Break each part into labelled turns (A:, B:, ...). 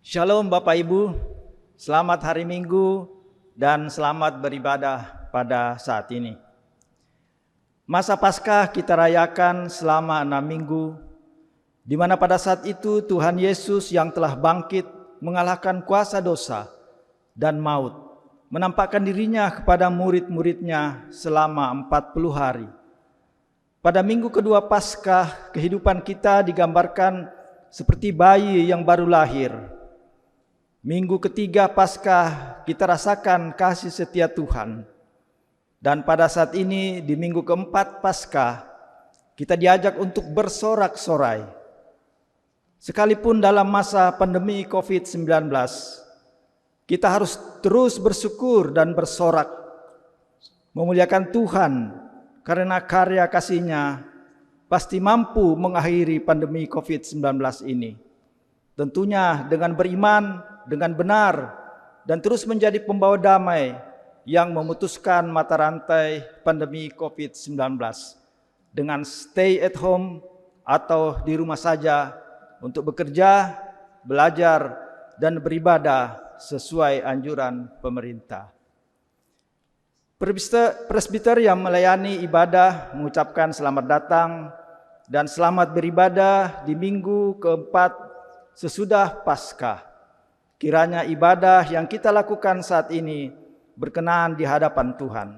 A: Shalom Bapak Ibu, selamat hari Minggu dan selamat beribadah pada saat ini. Masa Paskah kita rayakan selama 6 minggu, di mana pada saat itu Tuhan Yesus yang telah bangkit mengalahkan kuasa dosa dan maut, menampakkan dirinya kepada murid-muridnya selama 40 hari. Pada minggu kedua Paskah, kehidupan kita digambarkan seperti bayi yang baru lahir. Minggu ketiga Paskah kita rasakan kasih setia Tuhan. Dan pada saat ini di minggu keempat Paskah kita diajak untuk bersorak-sorai. Sekalipun dalam masa pandemi COVID-19, kita harus terus bersyukur dan bersorak, memuliakan Tuhan karena karya kasih-Nya pasti mampu mengakhiri pandemi COVID-19 ini. Tentunya dengan beriman, dengan benar, dan terus menjadi pembawa damai yang memutuskan mata rantai pandemi COVID-19 dengan stay at home atau di rumah saja untuk bekerja, belajar, dan beribadah sesuai anjuran pemerintah. Presbiter yang melayani ibadah mengucapkan selamat datang dan selamat beribadah di minggu keempat sesudah Paskah. Kiranya ibadah yang kita lakukan saat ini berkenan di hadapan Tuhan.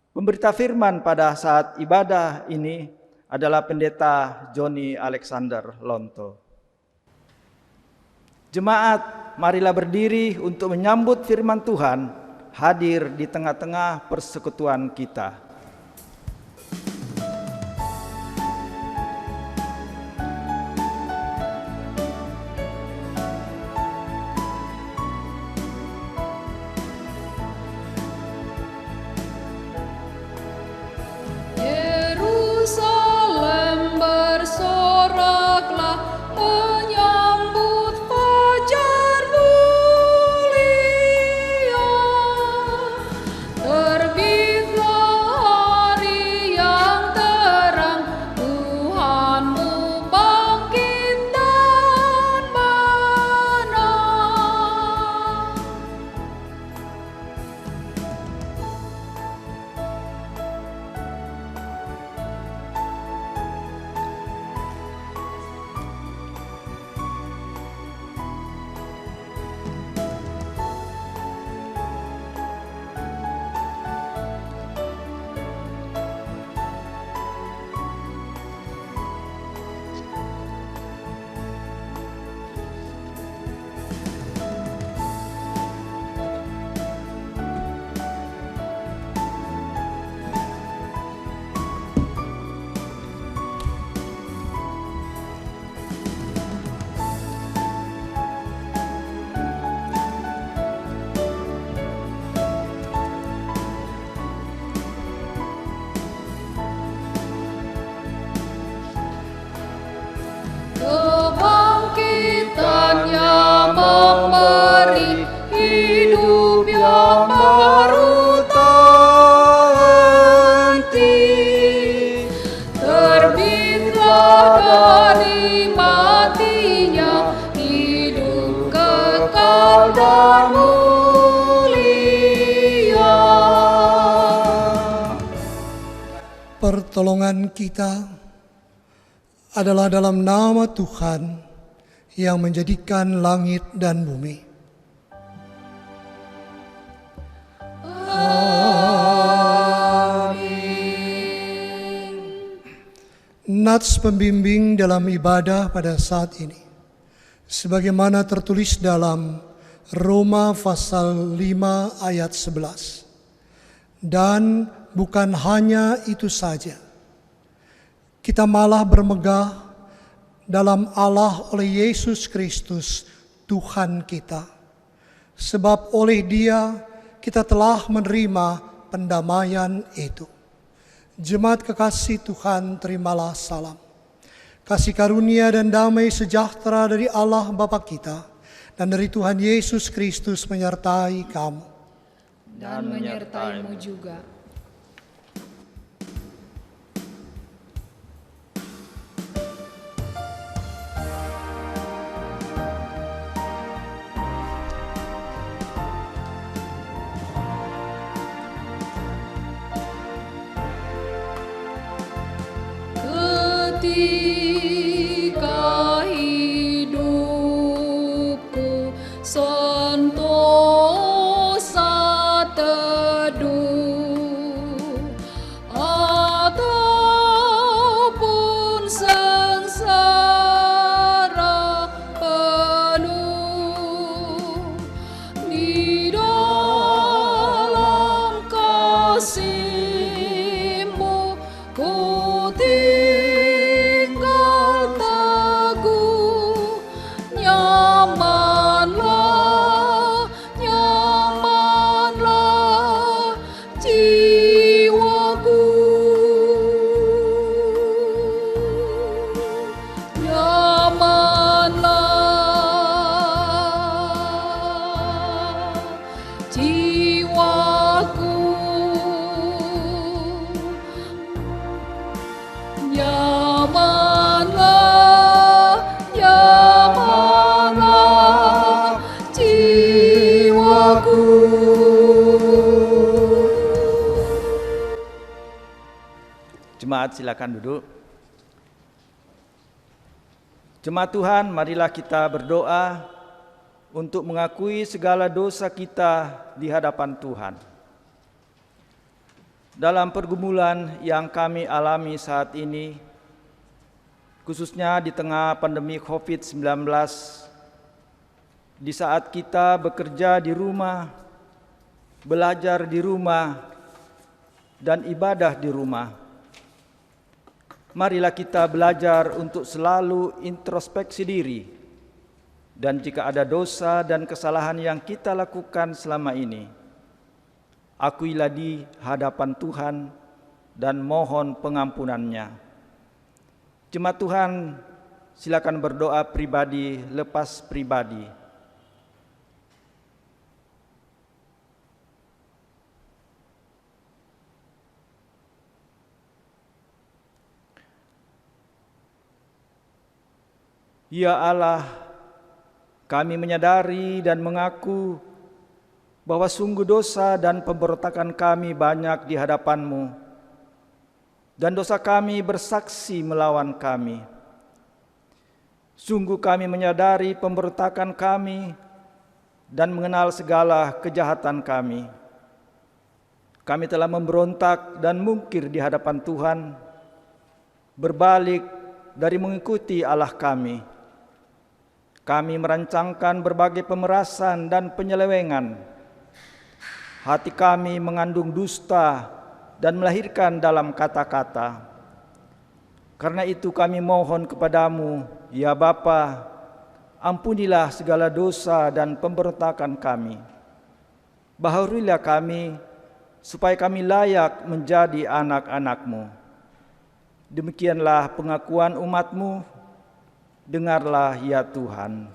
A: Pemberita firman pada saat ibadah ini adalah Pendeta Johnny Alexander Lonto. Jemaat, marilah berdiri untuk menyambut firman Tuhan hadir di tengah-tengah persekutuan kita.
B: Pertolongan kita adalah dalam nama Tuhan yang menjadikan langit dan bumi. Amin. Nats pembimbing dalam ibadah pada saat ini, sebagaimana tertulis dalam Roma pasal 5 ayat 11. Dan bukan hanya itu saja, kita malah bermegah dalam Allah oleh Yesus Kristus Tuhan kita. Sebab oleh Dia kita telah menerima pendamaian itu. Jemaat kekasih Tuhan, terimalah salam. Kasih karunia dan damai sejahtera dari Allah Bapa kita dan dari Tuhan Yesus Kristus menyertai kamu.
C: Dan menyertaimu juga. ketika hidupku sentosa teduh ataupun sengsara penuh, di dalam kasih-Mu ku tinggal teguh. Nyamanlah, nyamanlah jiwaku. Nyamanlah jiwaku. Nyamanlah, nyamanlah jiwaku.
A: Jemaat silakan duduk. Jemaat Tuhan, marilah kita berdoa untuk mengakui segala dosa kita di hadapan Tuhan. Dalam pergumulan yang kami alami saat ini, khususnya di tengah pandemi COVID-19, di saat kita bekerja di rumah, belajar di rumah, dan ibadah di rumah, marilah kita belajar untuk selalu introspeksi diri, dan jika ada dosa dan kesalahan yang kita lakukan selama ini, akuilah di hadapan Tuhan dan mohon pengampunannya. Jemaat Tuhan, silakan berdoa pribadi lepas pribadi. Ya Allah, kami menyadari dan mengaku bahwa sungguh dosa dan pemberontakan kami banyak di hadapan-Mu, dan dosa kami bersaksi melawan kami. Sungguh kami menyadari pemberontakan kami dan mengenal segala kejahatan kami. Kami telah memberontak dan mungkir di hadapan Tuhan, berbalik dari mengikuti Allah kami. Kami merancangkan berbagai pemerasan dan penyelewengan. Hati kami mengandung dusta dan melahirkan dalam kata-kata. Karena itu kami mohon kepadamu, ya Bapa, ampunilah segala dosa dan pemberontakan kami. Baharuilah kami, supaya kami layak menjadi anak-anak-Mu. Demikianlah pengakuan umat-Mu. Dengarlah ya Tuhan.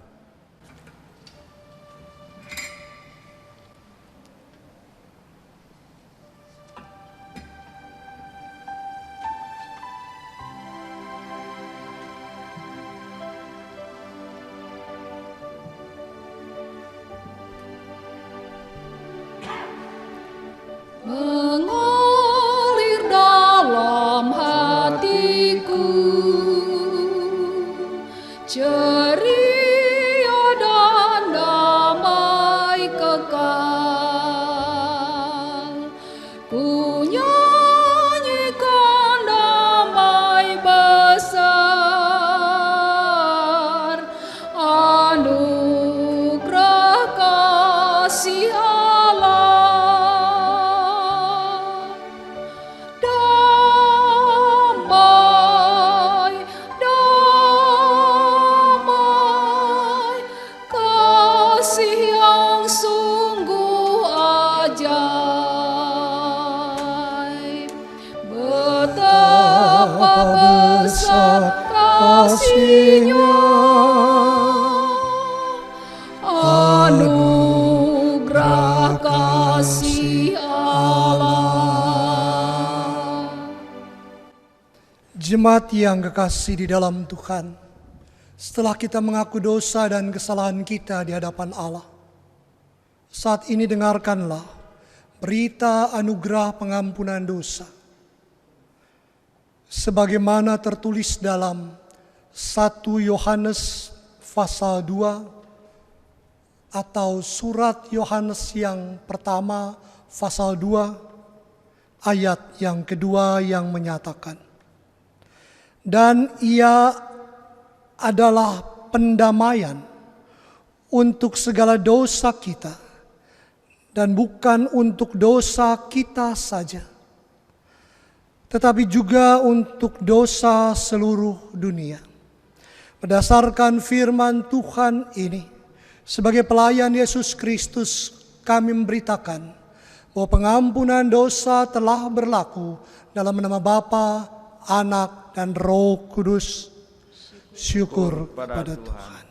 C: Mengalir dalam hatiku ceria dan damai kekal. Ku nyanyikan damai besar, anugerah kasih Allah. Damai, damai, kasih yang sungguh ajaib. Betapa besar kasih-Nya, anugerah kasih Allah.
B: Jemaat yang kekasih di dalam Tuhan, setelah kita mengaku dosa dan kesalahan kita di hadapan Allah, saat ini dengarkanlah berita anugerah pengampunan dosa. sebagaimana tertulis dalam 1 Yohanes pasal 2 atau surat Yohanes yang pertama pasal 2 ayat yang kedua yang menyatakan, dan ia adalah pendamaian untuk segala dosa kita, dan bukan untuk dosa kita saja, tetapi juga untuk dosa seluruh dunia. Berdasarkan firman Tuhan ini, sebagai pelayan Yesus Kristus, kami memberitakan bahwa pengampunan dosa telah berlaku dalam nama Bapa, Anak, dan Roh Kudus. Syukur pada Tuhan.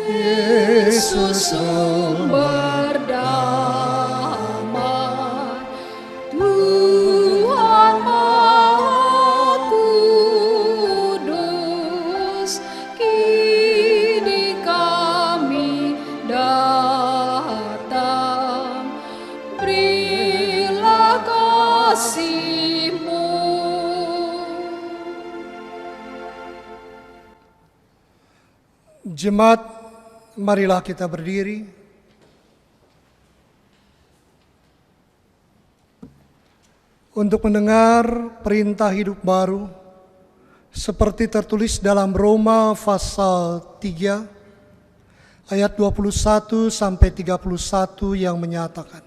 C: Yesus sumber damai, Tuhan Maha Kudus, kini kami datang, berilah kasih-Mu.
B: Jemaat, marilah kita berdiri untuk mendengar perintah hidup baru seperti tertulis dalam Roma pasal 3 ayat 21 sampai 31 yang menyatakan,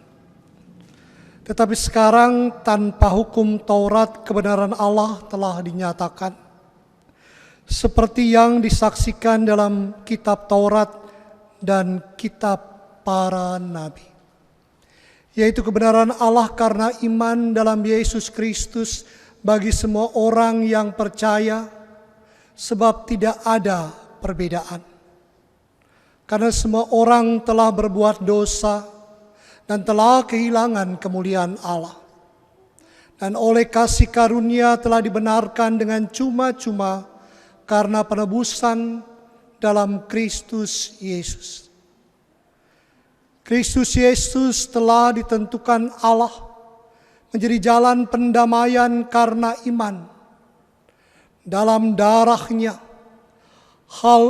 B: tetapi sekarang tanpa hukum Taurat kebenaran Allah telah dinyatakan, seperti yang disaksikan dalam kitab Taurat dan kitab para nabi, yaitu kebenaran Allah karena iman dalam Yesus Kristus bagi semua orang yang percaya, sebab tidak ada perbedaan. Karena semua orang telah berbuat dosa dan telah kehilangan kemuliaan Allah, dan oleh kasih karunia telah dibenarkan dengan cuma-cuma karena penebusan dalam Kristus Yesus. Kristus Yesus telah ditentukan Allah menjadi jalan pendamaian karena iman dalam darah-Nya. Hal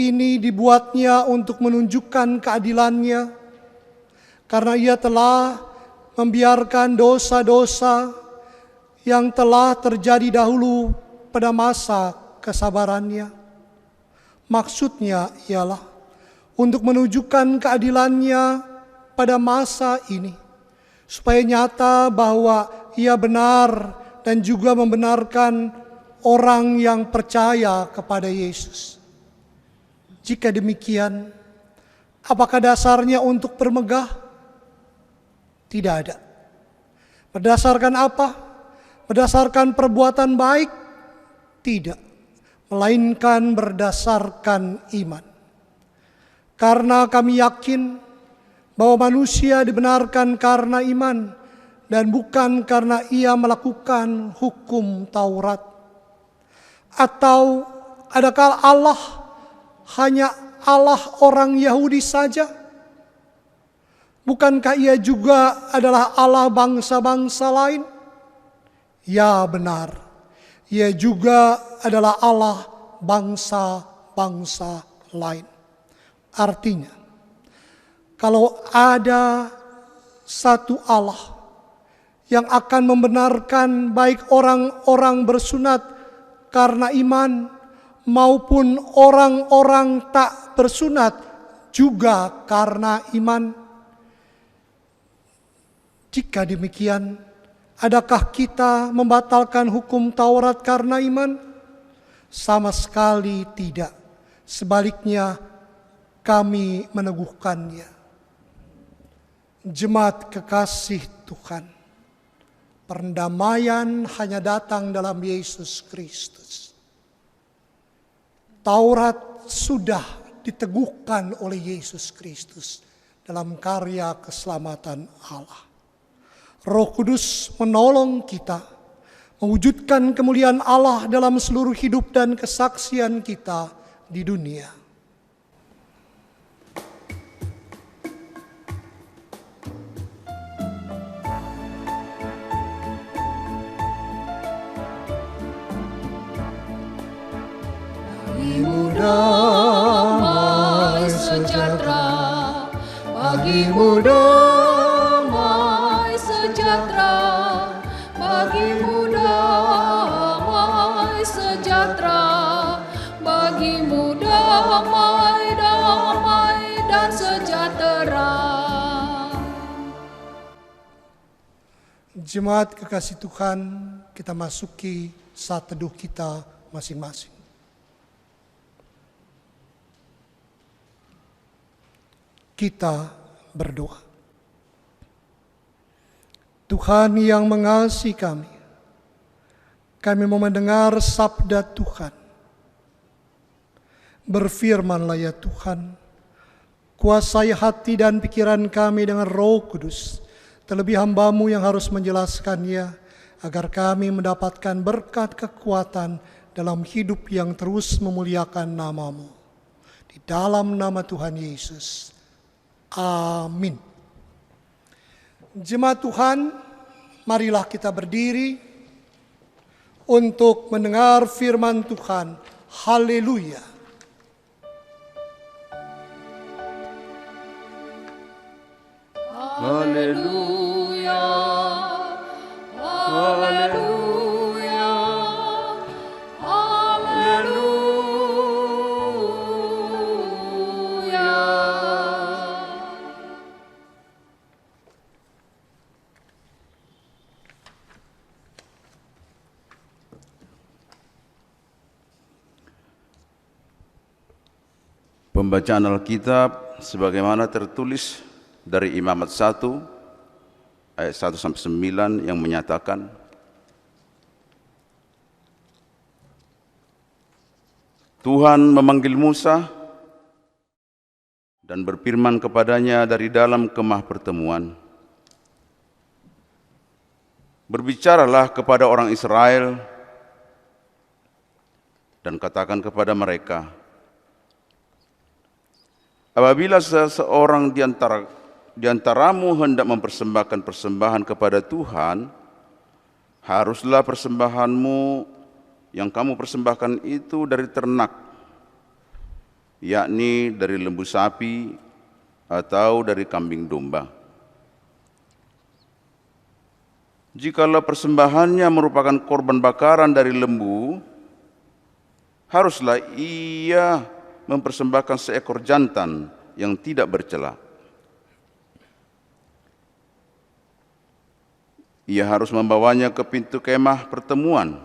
B: ini dibuatnya untuk menunjukkan keadilan-Nya, karena Ia telah membiarkan dosa-dosa yang telah terjadi dahulu pada masa kesabaran-Nya. Maksudnya ialah untuk menunjukkan keadilan-Nya pada masa ini, supaya nyata bahwa Ia benar dan juga membenarkan orang yang percaya kepada Yesus. Jika demikian, apakah dasarnya untuk bermegah? Tidak ada. Berdasarkan apa? Berdasarkan perbuatan baik? Tidak. Melainkan berdasarkan iman. Karena kami yakin bahwa manusia dibenarkan karena iman dan bukan karena ia melakukan hukum Taurat. Atau adakah Allah hanya Allah orang Yahudi saja? Bukankah Ia juga adalah Allah bangsa-bangsa lain? Ya, benar. Ia juga adalah Allah bangsa-bangsa lain. Artinya, kalau ada satu Allah yang akan membenarkan baik orang-orang bersunat karena iman maupun orang-orang tak bersunat juga karena iman. Jika demikian, adakah kita membatalkan hukum Taurat karena iman? Sama sekali tidak. Sebaliknya, kami meneguhkannya. Jemaat kekasih Tuhan, perdamaian hanya datang dalam Yesus Kristus. Taurat sudah diteguhkan oleh Yesus Kristus dalam karya keselamatan Allah. Roh Kudus menolong kita mewujudkan kemuliaan Allah dalam seluruh hidup dan kesaksian kita di dunia.
C: Bagimu damai sejahtera, bagimu damai sejahtera, bagimu damai sejahtera, bagimu damai, damai dan sejahtera.
B: Jemaat kekasih Tuhan, kita masuki saat teduh kita masing-masing. Kita berdoa. Tuhan yang mengasihi kami mau mendengar sabda Tuhan. Berfirmanlah ya Tuhan, kuasai hati dan pikiran kami dengan Roh Kudus, terlebih hamba-Mu yang harus menjelaskannya, agar kami mendapatkan berkat kekuatan dalam hidup yang terus memuliakan nama-Mu. Di dalam nama Tuhan Yesus. Amin. Jemaat Tuhan, marilah kita berdiri untuk mendengar firman Tuhan. Haleluya.
C: Haleluya, haleluya, haleluya.
D: Pembacaan Alkitab sebagaimana tertulis dari Imamat 1 ayat 1-9 yang menyatakan, Tuhan memanggil Musa dan berfirman kepadanya dari dalam kemah pertemuan, berbicaralah kepada orang Israel dan katakan kepada mereka, apabila seseorang di antaramu hendak mempersembahkan persembahan kepada Tuhan, haruslah persembahanmu yang kamu persembahkan itu dari ternak, yakni dari lembu sapi atau dari kambing domba. Jikalau persembahannya merupakan korban bakaran dari lembu, haruslah ia mempersembahkan seekor jantan yang tidak bercela. Ia harus membawanya ke pintu kemah pertemuan,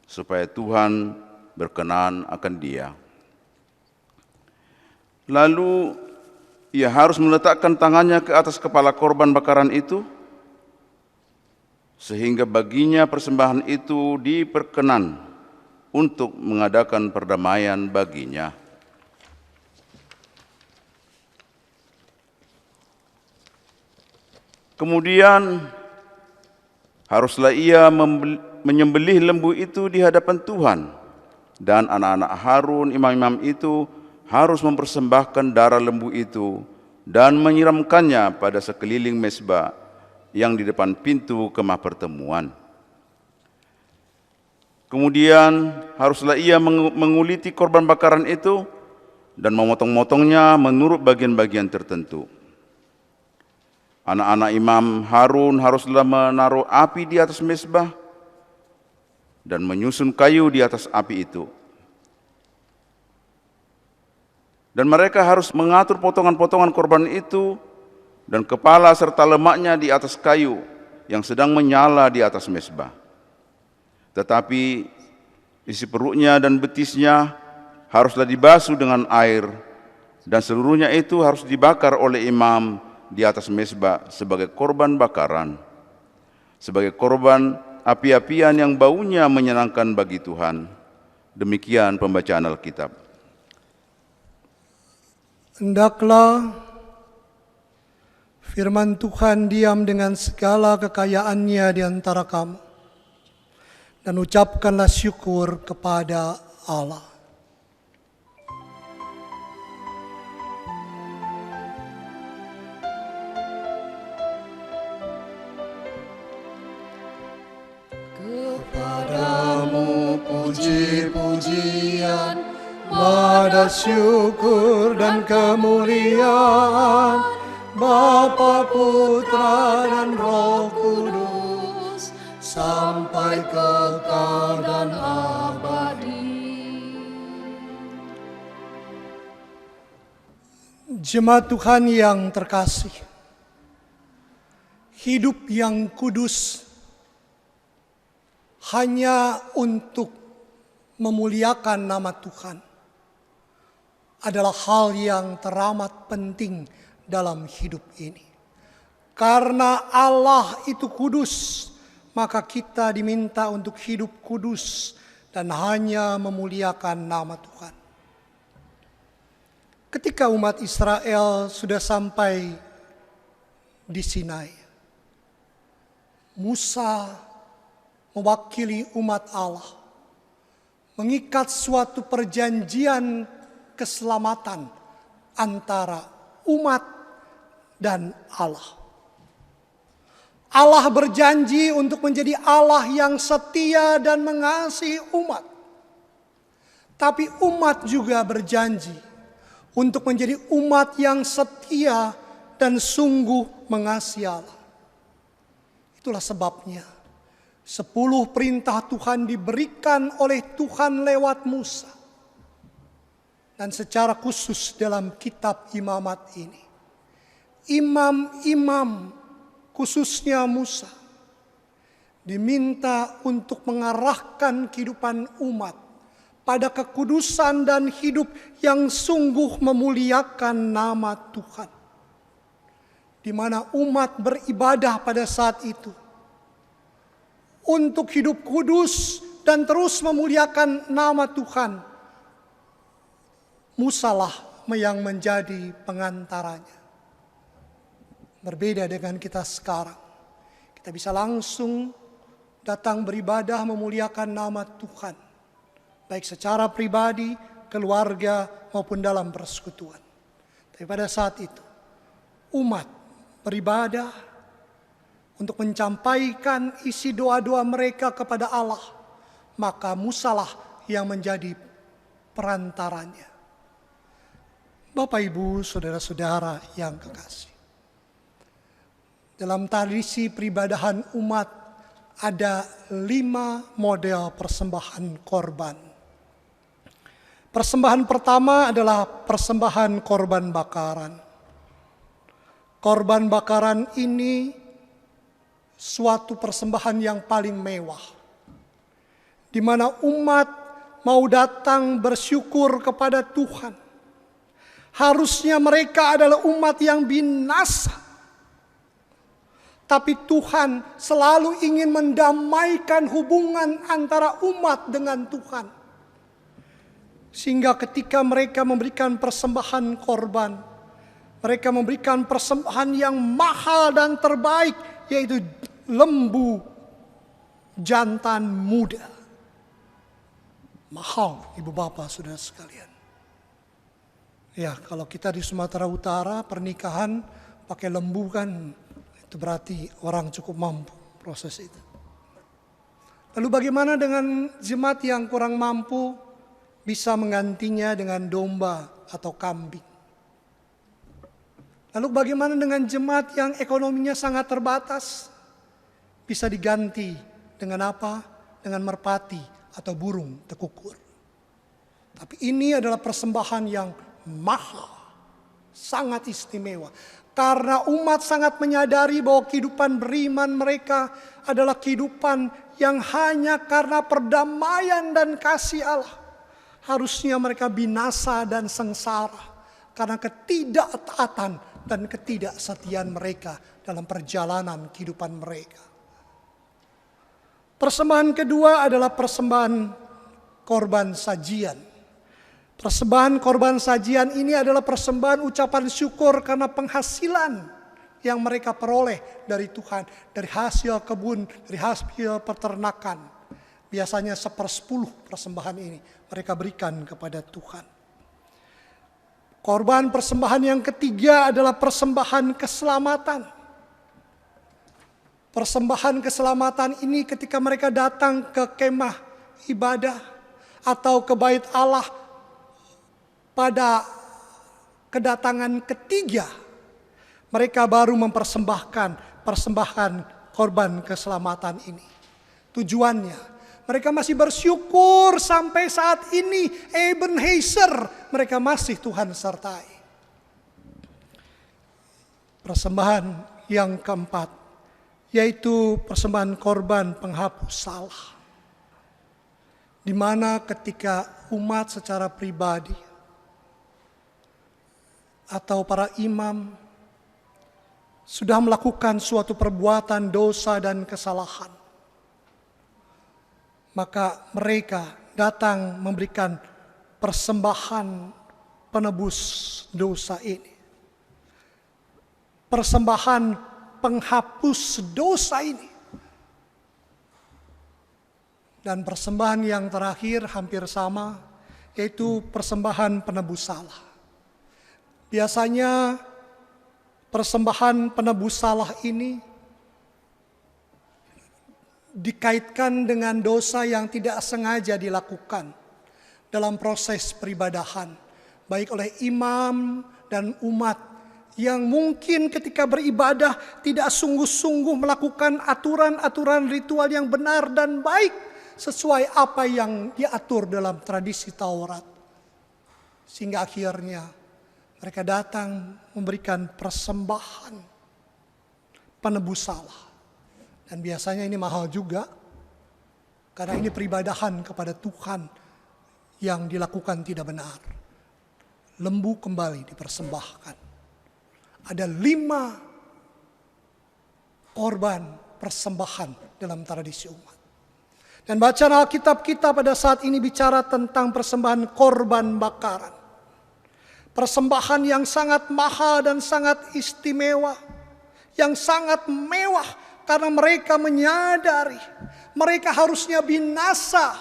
D: supaya Tuhan berkenan akan dia. Lalu ia harus meletakkan tangannya ke atas kepala korban bakaran itu, sehingga baginya persembahan itu diperkenan untuk mengadakan perdamaian baginya. Kemudian haruslah ia menyembelih lembu itu di hadapan Tuhan, dan anak-anak Harun, imam-imam itu, harus mempersembahkan darah lembu itu dan menyiramkannya pada sekeliling mezbah yang di depan pintu kemah pertemuan. Kemudian haruslah ia menguliti korban bakaran itu dan memotong-motongnya menurut bagian-bagian tertentu. Anak-anak imam Harun haruslah menaruh api di atas mezbah dan menyusun kayu di atas api itu. Dan mereka harus mengatur potongan-potongan korban itu dan kepala serta lemaknya di atas kayu yang sedang menyala di atas mezbah. Tetapi isi perutnya dan betisnya haruslah dibasuh dengan air, dan seluruhnya itu harus dibakar oleh imam di atas mezbah sebagai korban bakaran, sebagai korban api-apian yang baunya menyenangkan bagi Tuhan. Demikian pembacaan Alkitab.
B: Hendaklah firman Tuhan diam dengan segala kekayaannya di antara kamu, dan ucapkanlah syukur kepada Allah. Kepadamu puji-pujian, nada syukur dan kemuliaan, Bapa, Putra, dan Roh Kudus, sampai kekal dan abadi. Jemaat Tuhan yang terkasih, hidup yang kudus hanya untuk memuliakan nama Tuhan adalah hal yang teramat penting dalam hidup ini. Karena Allah itu kudus, maka kita diminta untuk hidup kudus dan hanya memuliakan nama Tuhan. Ketika umat Israel sudah sampai di Sinai, Musa mewakili umat Allah mengikat suatu perjanjian keselamatan antara umat dan Allah. Allah berjanji untuk menjadi Allah yang setia dan mengasihi umat. Tapi umat juga berjanji untuk menjadi umat yang setia dan sungguh mengasihi Allah. Itulah sebabnya 10 perintah Tuhan diberikan oleh Tuhan lewat Musa. Dan secara khusus dalam kitab Imamat ini, imam-imam khususnya Musa diminta untuk mengarahkan kehidupan umat pada kekudusan dan hidup yang sungguh memuliakan nama Tuhan. Di mana umat beribadah pada saat itu untuk hidup kudus dan terus memuliakan nama Tuhan. Musalah yang menjadi pengantaranya. Berbeda dengan kita sekarang. Kita bisa langsung datang beribadah memuliakan nama Tuhan. Baik secara pribadi, keluarga, maupun dalam persekutuan. Tapi pada saat itu, umat beribadah untuk menyampaikan isi doa-doa mereka kepada Allah. Maka Musalah yang menjadi perantaranya. Bapak, Ibu, saudara-saudara yang kekasih. Dalam tradisi peribadahan umat ada 5 model persembahan korban. Persembahan pertama adalah persembahan korban bakaran. Korban bakaran ini suatu persembahan yang paling mewah, di mana umat mau datang bersyukur kepada Tuhan. Harusnya mereka adalah umat yang binasa. Tapi Tuhan selalu ingin mendamaikan hubungan antara umat dengan Tuhan. Sehingga ketika mereka memberikan persembahan korban, mereka memberikan persembahan yang mahal dan terbaik, yaitu lembu jantan muda. Mahal, ibu bapak, saudara sekalian. Ya, kalau kita di Sumatera Utara pernikahan pakai lembu kan, itu berarti orang cukup mampu proses itu. Lalu bagaimana dengan jemaat yang kurang mampu bisa menggantinya dengan domba atau kambing? Lalu bagaimana dengan jemaat yang ekonominya sangat terbatas? Bisa diganti dengan apa? Dengan merpati atau burung tekukur. Tapi ini adalah persembahan yang mahal, sangat istimewa. Karena umat sangat menyadari bahwa kehidupan beriman mereka adalah kehidupan yang hanya karena perdamaian dan kasih Allah. Harusnya mereka binasa dan sengsara karena ketidaktaatan dan ketidaksetiaan mereka dalam perjalanan kehidupan mereka. Persembahan kedua adalah persembahan korban sajian. Persembahan korban sajian ini adalah persembahan ucapan syukur karena penghasilan yang mereka peroleh dari Tuhan, dari hasil kebun, dari hasil peternakan. Biasanya 1/10 persembahan ini mereka berikan kepada Tuhan. Korban persembahan yang ketiga adalah persembahan keselamatan. Persembahan keselamatan ini ketika mereka datang ke kemah ibadah atau ke bait Allah pada kedatangan ketiga, mereka baru mempersembahkan persembahan korban keselamatan ini. Tujuannya, mereka masih bersyukur sampai saat ini Ebenezer mereka masih Tuhan sertai. Persembahan yang keempat, yaitu persembahan korban penghapus salah. Di mana ketika umat secara pribadi atau para imam sudah melakukan suatu perbuatan dosa dan kesalahan, maka mereka datang memberikan persembahan penebus dosa ini. Persembahan penghapus dosa ini. Dan persembahan yang terakhir hampir sama, yaitu persembahan penebus salah. Biasanya persembahan penebus salah ini dikaitkan dengan dosa yang tidak sengaja dilakukan dalam proses peribadahan, baik oleh imam dan umat yang mungkin ketika beribadah tidak sungguh-sungguh melakukan aturan-aturan ritual yang benar dan baik sesuai apa yang diatur dalam tradisi Taurat. Sehingga akhirnya mereka datang memberikan persembahan penebus salah. Dan biasanya ini mahal juga, karena ini peribadahan kepada Tuhan yang dilakukan tidak benar. Lembu kembali dipersembahkan. Ada 5 korban persembahan dalam tradisi umat. Dan bacaan Alkitab kita pada saat ini bicara tentang persembahan korban bakaran. Persembahan yang sangat mahal dan sangat istimewa, yang sangat mewah, karena mereka menyadari mereka harusnya binasa,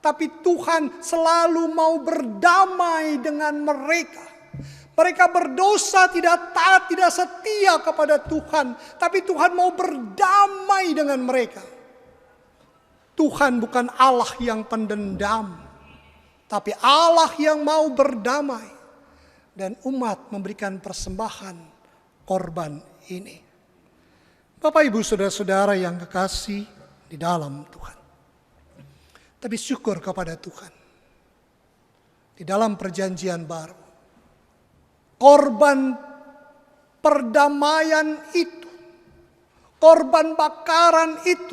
B: tapi Tuhan selalu mau berdamai dengan mereka. Mereka berdosa, tidak taat, tidak setia kepada Tuhan, tapi Tuhan mau berdamai dengan mereka. Tuhan bukan Allah yang pendendam, tapi Allah yang mau berdamai. Dan umat memberikan persembahan korban ini. Bapak, Ibu, Saudara-saudara yang kekasih di dalam Tuhan. Tapi syukur kepada Tuhan. Di dalam perjanjian baru, korban perdamaian itu, korban bakaran itu,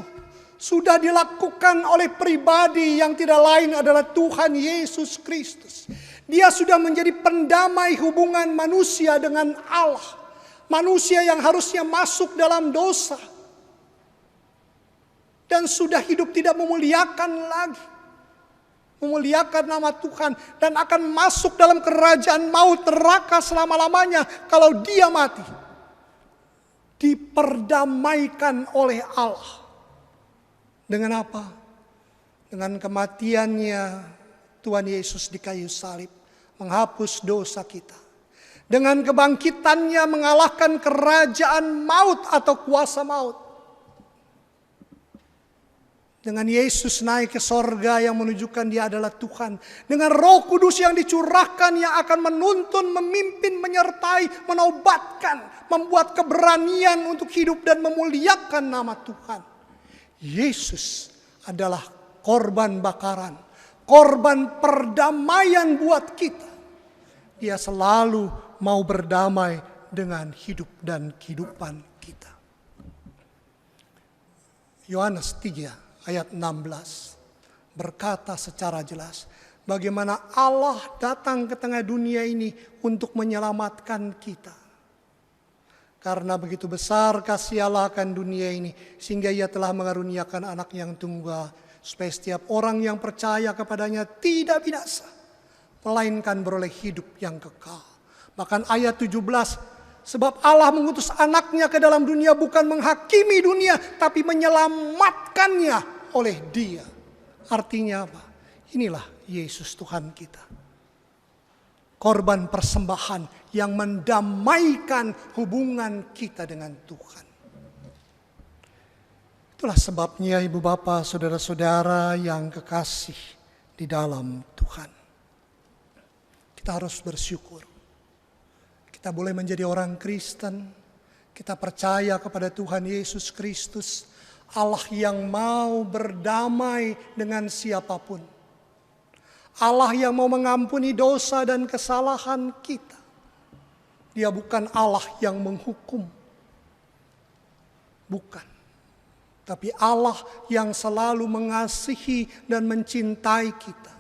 B: sudah dilakukan oleh pribadi yang tidak lain adalah Tuhan Yesus Kristus. Dia sudah menjadi pendamai hubungan manusia dengan Allah. Manusia yang harusnya masuk dalam dosa. Dan sudah hidup tidak memuliakan lagi. Memuliakan nama Tuhan. Dan akan masuk dalam kerajaan maut neraka selama-lamanya kalau dia mati. Diperdamaikan oleh Allah. Dengan apa? Dengan kematiannya Tuhan Yesus di kayu salib. Menghapus dosa kita. Dengan kebangkitannya mengalahkan kerajaan maut atau kuasa maut. Dengan Yesus naik ke sorga yang menunjukkan dia adalah Tuhan. Dengan Roh Kudus yang dicurahkan yang akan menuntun, memimpin, menyertai, menobatkan. Membuat keberanian untuk hidup dan memuliakan nama Tuhan. Yesus adalah korban bakaran. Korban perdamaian buat kita. Dia selalu mau berdamai dengan hidup dan kehidupan kita. Yohanes 3 ayat 16 berkata secara jelas bagaimana Allah datang ke tengah dunia ini untuk menyelamatkan kita. Karena begitu besar kasih Allah akan dunia ini sehingga Ia telah mengaruniakan anak yang tunggal supaya setiap orang yang percaya kepadanya tidak binasa, melainkan beroleh hidup yang kekal. Bahkan ayat 17, sebab Allah mengutus anaknya ke dalam dunia bukan menghakimi dunia, tapi menyelamatkannya oleh Dia. Artinya apa? Inilah Yesus Tuhan kita. Korban persembahan yang mendamaikan hubungan kita dengan Tuhan. Itulah sebabnya ibu bapak, saudara-saudara yang kekasih di dalam Tuhan. Kita harus bersyukur. Kita boleh menjadi orang Kristen. Kita percaya kepada Tuhan Yesus Kristus. Allah yang mau berdamai dengan siapapun. Allah yang mau mengampuni dosa dan kesalahan kita. Dia bukan Allah yang menghukum. Bukan. Tapi Allah yang selalu mengasihi dan mencintai kita.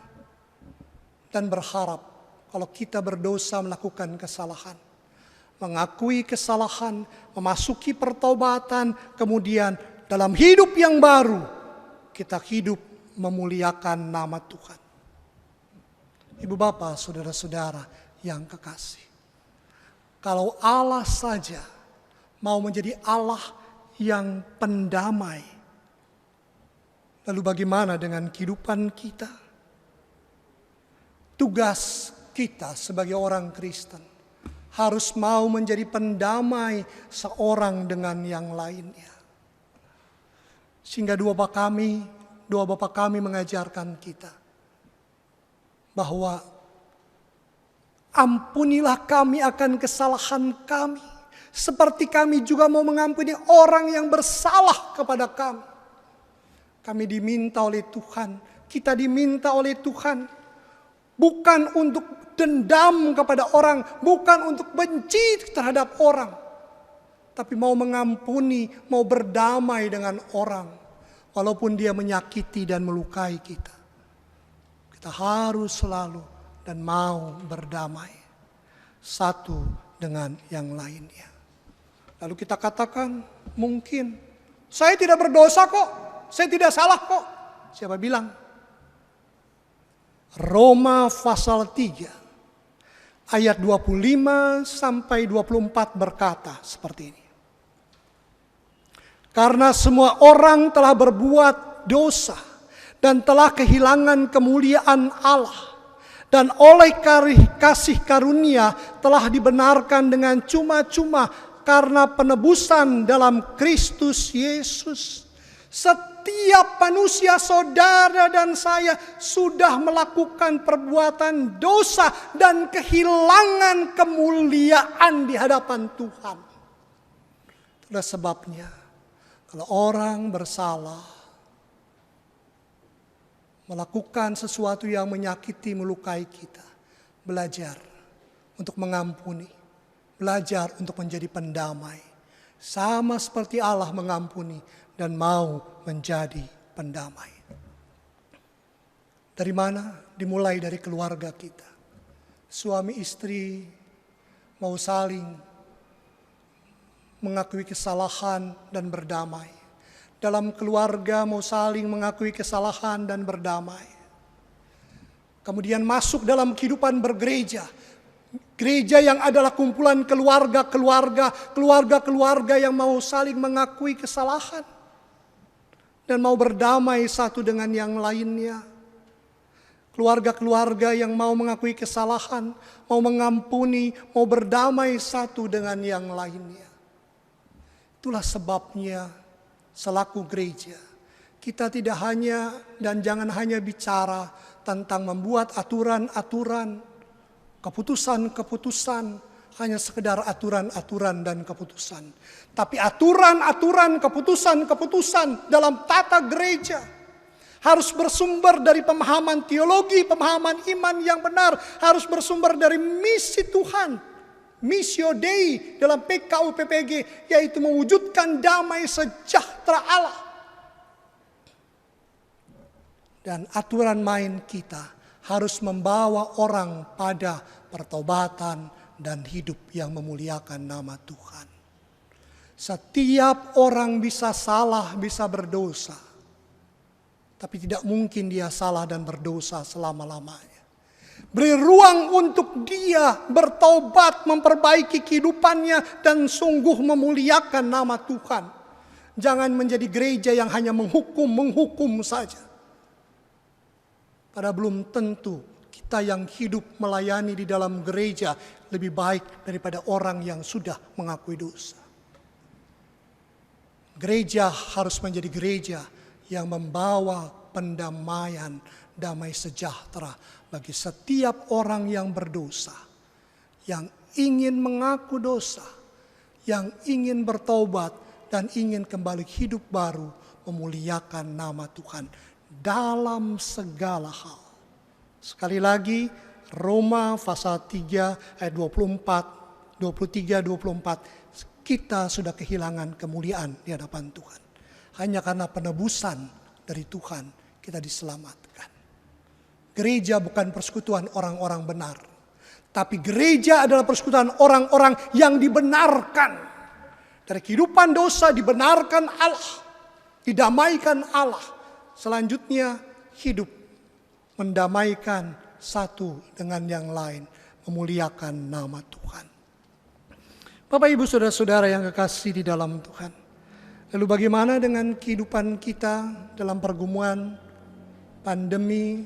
B: Dan berharap kalau kita berdosa melakukan kesalahan. Mengakui kesalahan, memasuki pertobatan, kemudian dalam hidup yang baru, kita hidup memuliakan nama Tuhan. Ibu bapak, saudara-saudara yang kekasih. Kalau Allah saja mau menjadi Allah yang pendamai, lalu bagaimana dengan kehidupan kita? Tugas kita sebagai orang Kristen harus mau menjadi pendamai seorang dengan yang lainnya. Sehingga dua bapak kami mengajarkan kita bahwa ampunilah kami akan kesalahan kami, seperti kami juga mau mengampuni orang yang bersalah kepada kami. Kami diminta oleh Tuhan, kita diminta oleh Tuhan, bukan untuk dendam kepada orang, bukan untuk benci terhadap orang, tapi mau mengampuni, mau berdamai dengan orang, walaupun dia menyakiti dan melukai kita. Kita harus selalu dan mau berdamai satu dengan yang lainnya. Lalu kita katakan, mungkin saya tidak berdosa kok, saya tidak salah kok. Siapa bilang? Roma pasal 3 ayat 25 sampai 24 berkata seperti ini. Karena semua orang telah berbuat dosa dan telah kehilangan kemuliaan Allah, dan oleh kasih karunia telah dibenarkan dengan cuma-cuma karena penebusan dalam Kristus Yesus. Setiap manusia, saudara dan saya, sudah melakukan perbuatan dosa dan kehilangan kemuliaan di hadapan Tuhan. Itulah sebabnya kalau orang bersalah, melakukan sesuatu yang menyakiti, melukai kita, belajar untuk mengampuni, belajar untuk menjadi pendamai. Sama seperti Allah mengampuni dan mau menjadi pendamai. Dari mana? Dimulai dari keluarga kita. Suami istri mau saling mengakui kesalahan dan berdamai. Dalam keluarga mau saling mengakui kesalahan dan berdamai. Kemudian masuk dalam kehidupan bergereja. Gereja yang adalah kumpulan keluarga yang mau saling mengakui kesalahan. Dan mau berdamai satu dengan yang lainnya. Keluarga-keluarga yang mau mengakui kesalahan, mau mengampuni, mau berdamai satu dengan yang lainnya. Itulah sebabnya selaku gereja, kita tidak hanya dan jangan hanya bicara tentang membuat aturan-aturan, keputusan-keputusan, hanya sekedar aturan-aturan dan keputusan. Tapi aturan-aturan, keputusan-keputusan dalam tata gereja harus bersumber dari pemahaman teologi, pemahaman iman yang benar, harus bersumber dari misi Tuhan. Missio Dei dalam PKU PPG, yaitu mewujudkan damai sejahtera Allah. Dan aturan main kita harus membawa orang pada pertobatan dan hidup yang memuliakan nama Tuhan. Setiap orang bisa salah, bisa berdosa. Tapi tidak mungkin dia salah dan berdosa selama-lamanya. Beri ruang untuk dia bertobat, memperbaiki kehidupannya dan sungguh memuliakan nama Tuhan. Jangan menjadi gereja yang hanya menghukum saja. Padahal belum tentu kita yang hidup melayani di dalam gereja lebih baik daripada orang yang sudah mengakui dosa. Gereja harus menjadi gereja yang membawa pendamaian, damai sejahtera bagi setiap orang yang berdosa, yang ingin mengaku dosa, yang ingin bertobat dan ingin kembali hidup baru, memuliakan nama Tuhan dalam segala hal. Sekali lagi, Roma pasal 3 ayat 23-24, kita sudah kehilangan kemuliaan di hadapan Tuhan. Hanya karena penebusan dari Tuhan kita diselamatkan. Gereja bukan persekutuan orang-orang benar, tapi gereja adalah persekutuan orang-orang yang dibenarkan. Dari kehidupan dosa dibenarkan Allah, didamaikan Allah. Selanjutnya hidup mendamaikan satu dengan yang lain, memuliakan nama Tuhan. Bapak Ibu Saudara-saudara yang kekasih di dalam Tuhan. Lalu bagaimana dengan kehidupan kita dalam pergumulan pandemi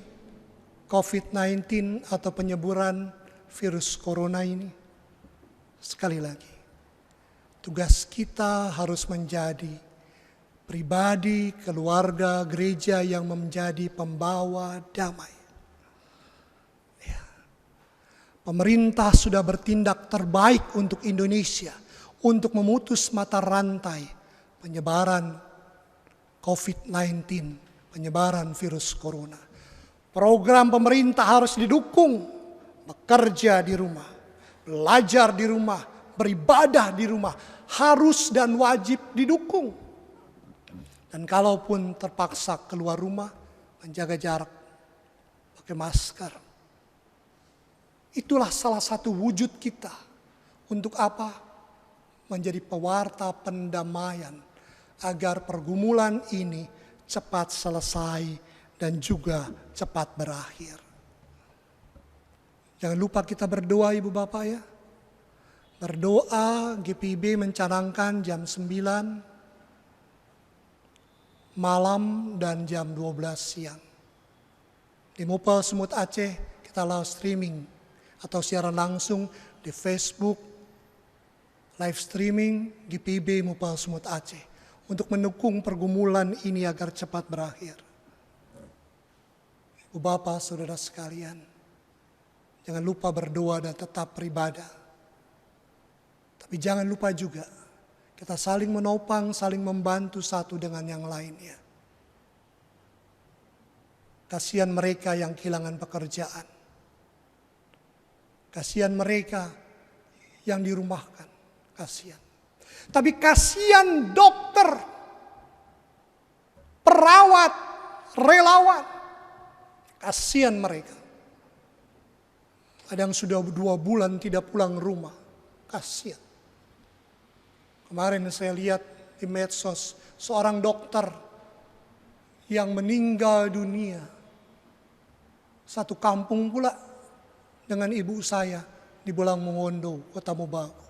B: COVID-19 atau penyebaran virus corona ini? Sekali lagi, tugas kita harus menjadi pribadi, keluarga, gereja yang menjadi pembawa damai. Pemerintah sudah bertindak terbaik untuk Indonesia untuk memutus mata rantai penyebaran COVID-19, penyebaran virus corona. Program pemerintah harus didukung, bekerja di rumah, belajar di rumah, beribadah di rumah, harus dan wajib didukung. Dan kalaupun terpaksa keluar rumah, menjaga jarak, pakai masker. Itulah salah satu wujud kita. Untuk apa? Menjadi pewarta pendamaian. Agar pergumulan ini cepat selesai dan juga cepat berakhir. Jangan lupa kita berdoa Ibu Bapak ya. Berdoa, GPIB mencanangkan jam 9 malam dan jam 12 siang. Di Mupel Semut Aceh kita live streaming atau siaran langsung di Facebook, live streaming GPIB Mupel Semut Aceh untuk mendukung pergumulan ini agar cepat berakhir. Ibu Bapak, Saudara sekalian, jangan lupa berdoa dan tetap beribadah. Tapi jangan lupa juga kita saling menopang, saling membantu satu dengan yang lainnya. Kasihan mereka yang kehilangan pekerjaan. Kasihan mereka yang dirumahkan, kasihan. Tapi kasihan dokter, perawat, relawan, kasihan mereka. Ada yang sudah 2 bulan tidak pulang rumah, kasihan. Kemarin saya lihat di medsos, seorang dokter yang meninggal dunia. Satu kampung pula dengan ibu saya di Bolang Mongondo, Kota Mobagu.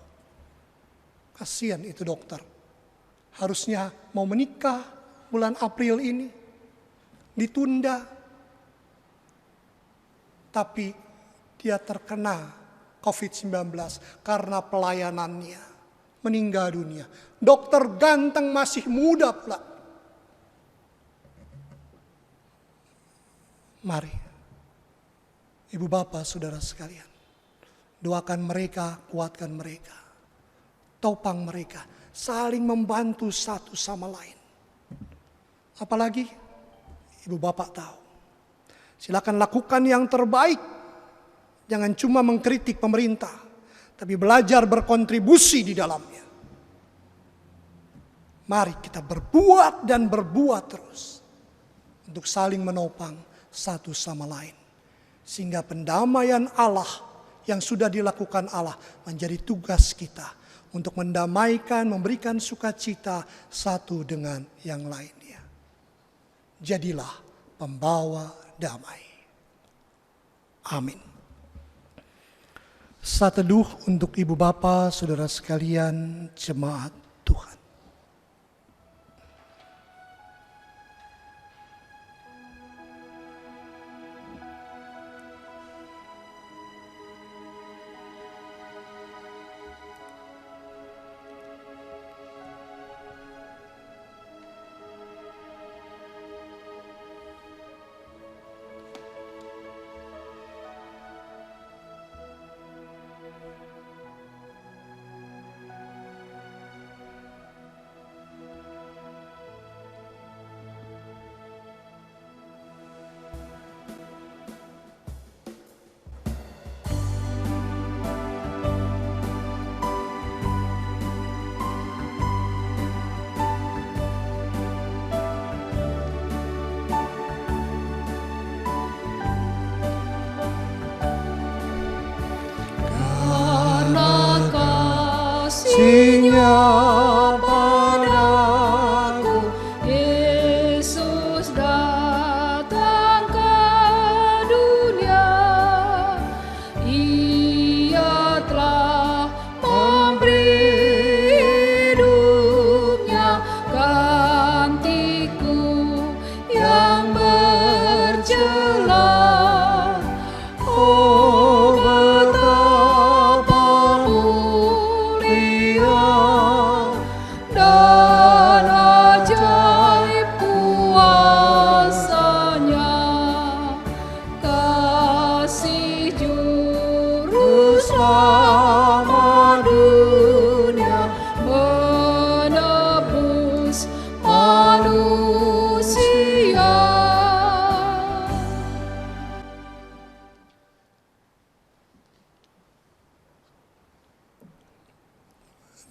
B: Kasihan itu dokter. Harusnya mau menikah bulan April ini. Ditunda. Tapi dia terkena COVID-19 karena pelayanannya. Meninggal dunia. Dokter ganteng masih muda pula. Mari. Ibu Bapak, Saudara sekalian, doakan mereka, kuatkan mereka, topang mereka, saling membantu satu sama lain. Apalagi Ibu Bapak tahu, silakan lakukan yang terbaik, jangan cuma mengkritik pemerintah, tapi belajar berkontribusi di dalamnya. Mari kita berbuat dan berbuat terus untuk saling menopang satu sama lain. Sehingga pendamaian Allah yang sudah dilakukan Allah menjadi tugas kita untuk mendamaikan, memberikan sukacita satu dengan yang lainnya. Jadilah pembawa damai. Amin. Saat teduh untuk Ibu Bapa, Saudara sekalian, jemaat Tuhan. kasihnya padaku.
C: Yesus datang ke dunia, Ia telah memberi hidupnya, gantiku yang berjelas. Oh, betapa mulia dan ajaib kuasanya, kasih juru selamat dunia, menebus manusia.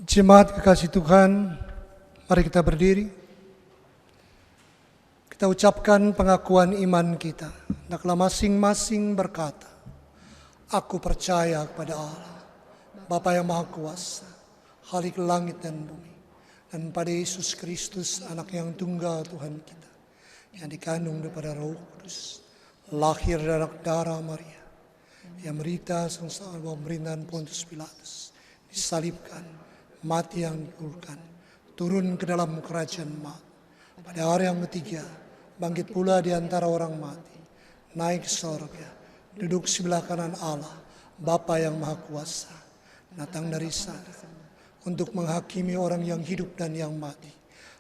B: Jemaat kekasih Tuhan, mari kita berdiri. Kita ucapkan pengakuan iman kita. Hendaklah masing-masing berkata, aku percaya kepada Allah, Bapa yang Maha Kuasa, Khalik langit dan bumi, dan pada Yesus Kristus, anak yang tunggal Tuhan kita, yang dikandung daripada Roh Kudus, lahir dari darah Maria, yang menderita sengsara bawah pemerintahan Pontius Pilatus, disalibkan, mati yang dikuburkan, turun ke dalam kerajaan maut. Pada hari yang ketiga, bangkit pula di antara orang mati, naik ke sorga, duduk sebelah kanan Allah, Bapa yang Maha Kuasa, datang dari sana untuk menghakimi orang yang hidup dan yang mati.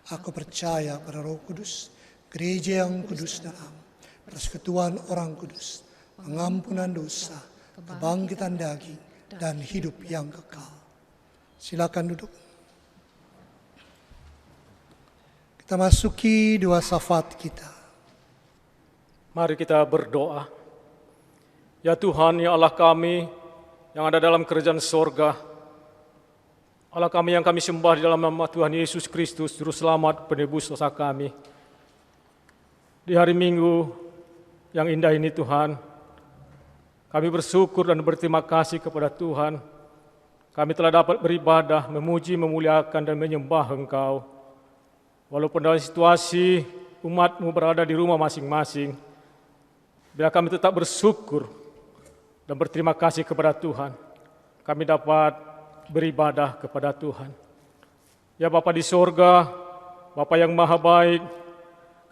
B: Aku percaya pada Roh Kudus, gereja yang kudus dan am, persekutuan orang kudus, pengampunan dosa, kebangkitan daging, dan hidup yang kekal. Silakan duduk. Kita masuki dua syafaat kita.
E: Mari kita berdoa. Ya Tuhan, ya Allah kami yang ada dalam kerajaan sorga, Allah kami yang kami sembah di dalam nama Tuhan Yesus Kristus, Juru Selamat penebus dosa kami. Di hari Minggu yang indah ini Tuhan, kami bersyukur dan berterima kasih kepada Tuhan. Kami telah dapat beribadah, memuji, memuliakan, dan menyembah Engkau. Walaupun dalam situasi umat-Mu berada di rumah masing-masing, bila kami tetap bersyukur dan berterima kasih kepada Tuhan, kami dapat beribadah kepada Tuhan. Ya Bapa di sorga, Bapa yang maha baik,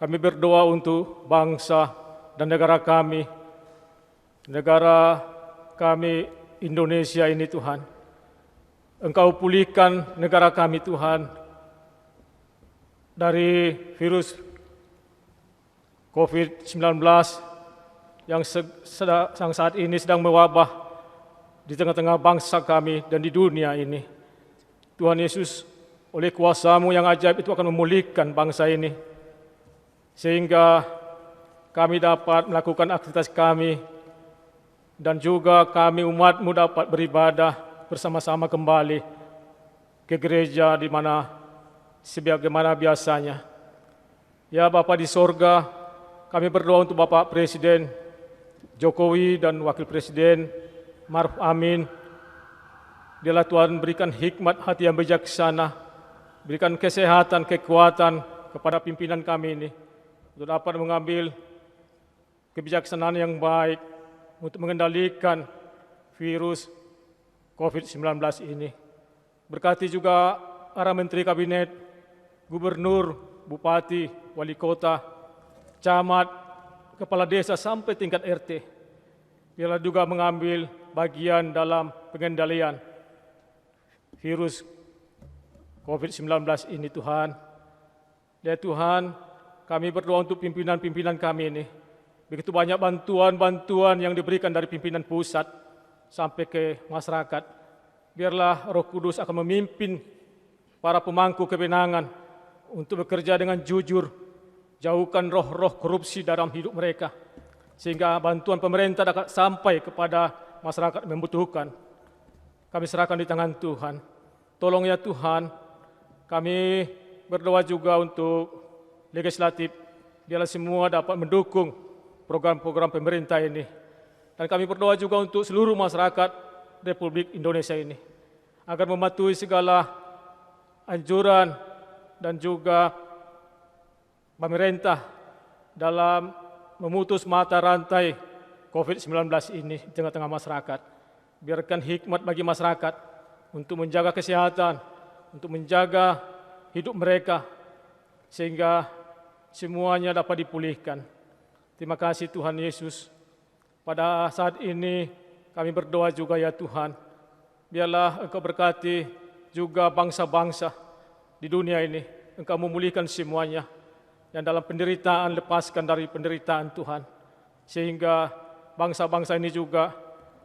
E: kami berdoa untuk bangsa dan negara kami Indonesia ini Tuhan. Engkau pulihkan negara kami Tuhan dari virus COVID-19 yang saat ini sedang mewabah di tengah-tengah bangsa kami dan di dunia ini. Tuhan Yesus, oleh kuasa-Mu yang ajaib itu akan memulihkan bangsa ini, sehingga kami dapat melakukan aktivitas kami, dan juga kami umat-Mu dapat beribadah bersama-sama kembali ke gereja di mana sebagaimana biasanya. Ya Bapa di sorga, kami berdoa untuk Bapak Presiden Jokowi dan Wakil Presiden Maruf Amin. Dialah Tuhan berikan hikmat hati yang bijaksana, berikan kesehatan, kekuatan kepada pimpinan kami ini untuk dapat mengambil kebijaksanaan yang baik untuk mengendalikan virus COVID-19 ini. Berkati juga para menteri kabinet, gubernur, bupati, wali kota, camat, kepala desa sampai tingkat RT. Biarlah juga mengambil bagian dalam pengendalian virus COVID-19 ini Tuhan. Ya Tuhan, kami berdoa untuk pimpinan-pimpinan kami ini. Begitu banyak bantuan-bantuan yang diberikan dari pimpinan pusat sampai ke masyarakat. Biarlah Roh Kudus akan memimpin para pemangku kewenangan untuk bekerja dengan jujur, jauhkan roh-roh korupsi dalam hidup mereka, sehingga bantuan pemerintah dapat sampai kepada masyarakat yang membutuhkan. Kami serahkan di tangan Tuhan. Tolong ya Tuhan, kami berdoa juga untuk legislatif, biarlah semua dapat mendukung program-program pemerintah ini. Dan kami berdoa juga untuk seluruh masyarakat Republik Indonesia ini, agar mematuhi segala anjuran dan juga pemerintah dalam memutus mata rantai COVID-19 ini di tengah-tengah masyarakat. Biarkan hikmat bagi masyarakat untuk menjaga kesehatan, untuk menjaga hidup mereka, sehingga semuanya dapat dipulihkan. Terima kasih Tuhan Yesus. Pada saat ini kami berdoa juga ya Tuhan, biarlah Engkau berkati juga bangsa-bangsa di dunia ini. Engkau memulihkan semuanya, yang dalam penderitaan lepaskan dari penderitaan Tuhan, sehingga bangsa-bangsa ini juga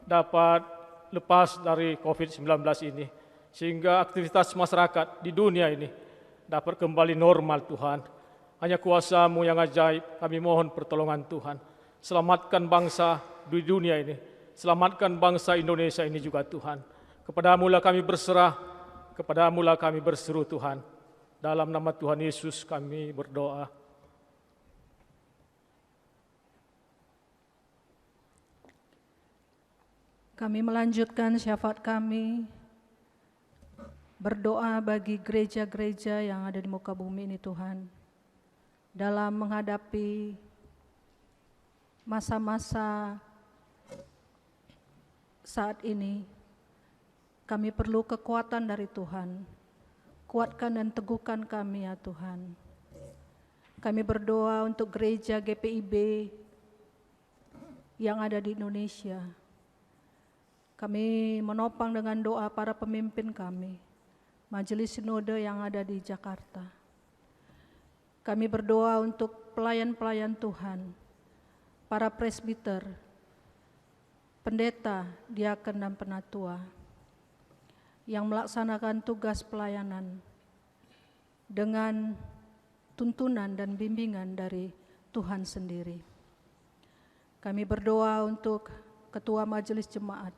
E: dapat lepas dari COVID-19 ini, sehingga aktivitas masyarakat di dunia ini dapat kembali normal Tuhan. Hanya kuasa-Mu yang ajaib, kami mohon pertolongan Tuhan. Selamatkan bangsa di dunia ini, selamatkan bangsa Indonesia ini juga Tuhan. Kepadamu lah kami berserah, kepadamu lah kami berseru Tuhan. Dalam nama Tuhan Yesus kami berdoa.
F: Kami melanjutkan syafaat kami, berdoa bagi gereja-gereja yang ada di muka bumi ini Tuhan. Dalam menghadapi masa-masa saat ini, kami perlu kekuatan dari Tuhan. Kuatkan dan teguhkan kami ya Tuhan. Kami berdoa untuk gereja GPIB yang ada di Indonesia. Kami menopang dengan doa para pemimpin kami, Majelis Sinode yang ada di Jakarta. Kami berdoa untuk pelayan-pelayan Tuhan, para presbiter, pendeta, diaken dan penatua yang melaksanakan tugas pelayanan dengan tuntunan dan bimbingan dari Tuhan sendiri. Kami berdoa untuk ketua majelis jemaat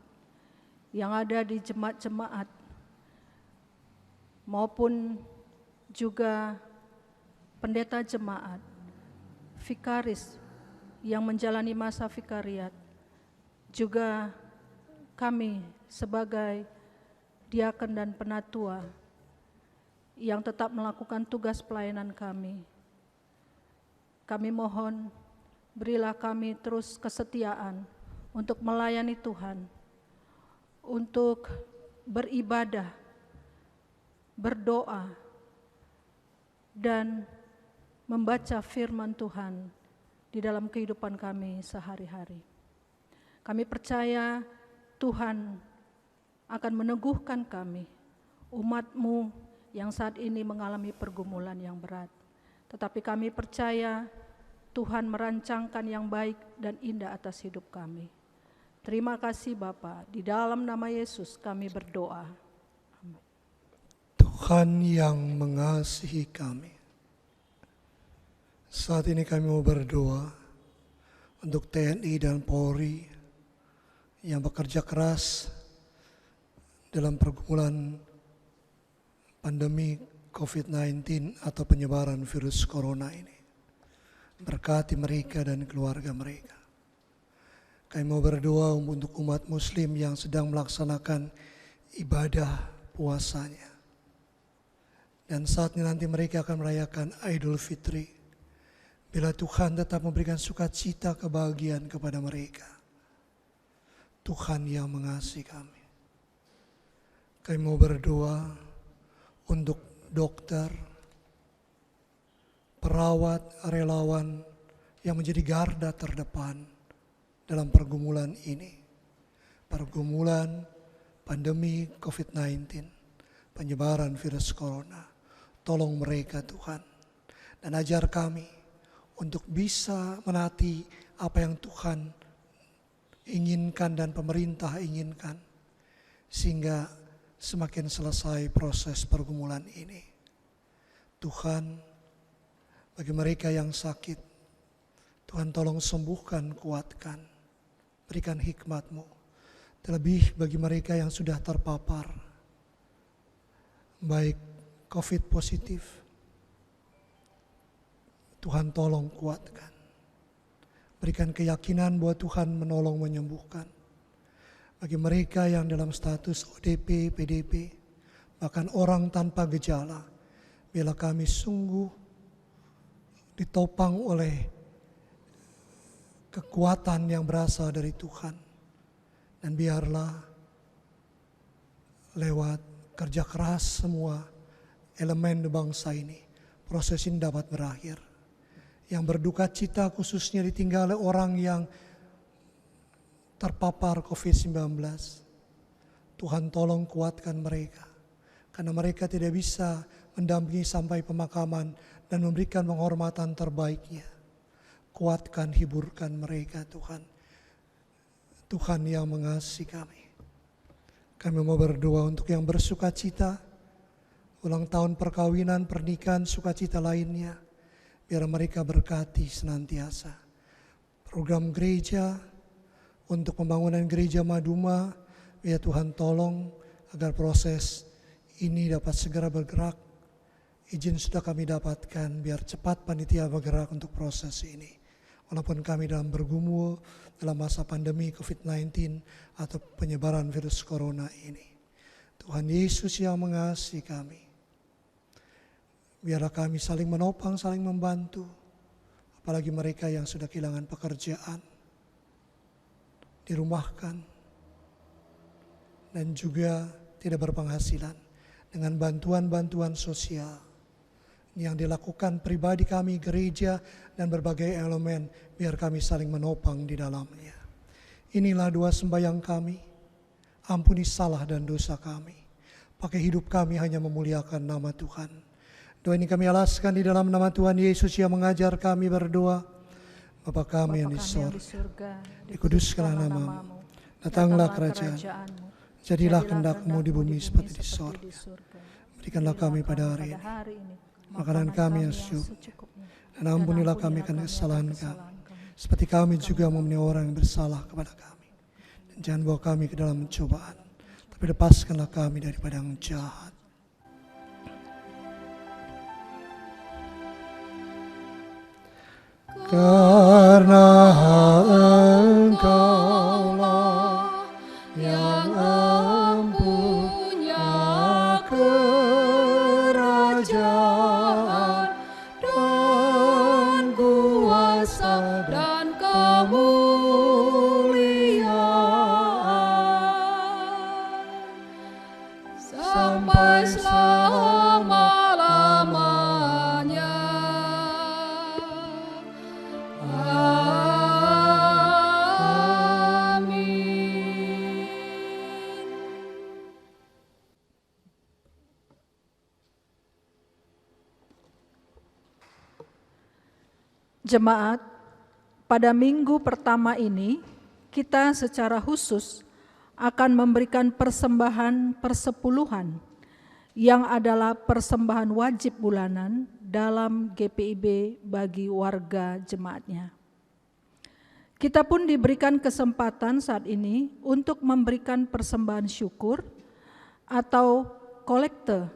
F: yang ada di jemaat-jemaat maupun juga pendeta jemaat, vikaris yang menjalani masa vikariat, juga kami sebagai diaken dan penatua yang tetap melakukan tugas pelayanan kami. Kami mohon berilah kami terus kesetiaan untuk melayani Tuhan, untuk beribadah, berdoa, dan membaca firman Tuhan di dalam kehidupan kami sehari-hari. Kami percaya Tuhan akan meneguhkan kami, umat-Mu yang saat ini mengalami pergumulan yang berat. Tetapi kami percaya Tuhan merancangkan yang baik dan indah atas hidup kami. Terima kasih Bapa, di dalam nama Yesus kami berdoa. Amin.
B: Tuhan yang mengasihi kami, saat ini kami mau berdoa untuk TNI dan Polri yang bekerja keras dalam pergumulan pandemi COVID-19 atau penyebaran virus corona ini. Berkati mereka dan keluarga mereka. Kami mau berdoa untuk umat muslim yang sedang melaksanakan ibadah puasanya. Dan saatnya nanti mereka akan merayakan Idul Fitri. Bila Tuhan tetap memberikan sukacita kebahagiaan kepada mereka. Tuhan yang mengasihi kami. Kami mau berdoa untuk dokter, perawat, relawan yang menjadi garda terdepan dalam pergumulan ini. Pergumulan pandemi COVID-19, penyebaran virus corona. Tolong mereka Tuhan. Dan ajar kami untuk bisa menaati apa yang Tuhan inginkan dan pemerintah inginkan. Sehingga semakin selesai proses pergumulan ini. Tuhan, bagi mereka yang sakit, Tuhan tolong sembuhkan, kuatkan, berikan hikmat-Mu. Terlebih bagi mereka yang sudah terpapar, baik COVID positif, Tuhan tolong kuatkan. Berikan keyakinan bahwa Tuhan menolong menyembuhkan. Bagi mereka yang dalam status ODP, PDP, bahkan orang tanpa gejala, biarlah kami sungguh ditopang oleh kekuatan yang berasal dari Tuhan. Dan biarlah lewat kerja keras semua elemen bangsa ini, proses ini dapat berakhir. Yang berduka cita khususnya ditinggal oleh orang yang terpapar COVID-19. Tuhan tolong kuatkan mereka, karena mereka tidak bisa mendampingi sampai pemakaman dan memberikan penghormatan terbaiknya. Kuatkan, hiburkan mereka Tuhan. Tuhan yang mengasihi kami. Kami mau berdoa untuk yang bersuka cita, ulang tahun perkawinan, pernikahan, sukacita lainnya. Biar mereka berkati senantiasa. Program gereja, untuk pembangunan gereja Maduma, ya Tuhan tolong agar proses ini dapat segera bergerak. Izin sudah kami dapatkan, biar cepat panitia bergerak untuk proses ini. Walaupun kami dalam bergumul dalam masa pandemi COVID-19 atau penyebaran virus corona ini. Tuhan Yesus yang mengasihi kami. Biarlah kami saling menopang, saling membantu. Apalagi mereka yang sudah kehilangan pekerjaan, dirumahkan, dan juga tidak berpenghasilan, dengan bantuan-bantuan sosial yang dilakukan pribadi kami, gereja, dan berbagai elemen, biar kami saling menopang di dalamnya. Inilah doa sembahyang kami, ampuni salah dan dosa kami, pakai hidup kami hanya memuliakan nama Tuhan. Doa ini kami alaskan di dalam nama Tuhan Yesus yang mengajar kami berdoa. Bapa kami yang di surga, dikuduskanlah namamu, datanglah kerajaanmu, jadilah kehendak-Mu di bumi seperti di surga. Berikanlah kami pada hari ini makanan kami yang secukupnya, dan ampunilah kami akan kesalahan kami, seperti kami juga mengampuni orang yang bersalah kepada kami. Dan jangan bawa kami ke dalam pencobaan, tapi lepaskanlah kami daripada yang jahat. Karena Engkaulah yang
C: punya kerajaan dan kuasa dan kemuliaan sampai selama-lamanya.
F: Jemaat, pada minggu pertama ini kita secara khusus akan memberikan persembahan persepuluhan yang adalah persembahan wajib bulanan dalam GPIB bagi warga jemaatnya. Kita pun diberikan kesempatan saat ini untuk memberikan persembahan syukur atau kolekte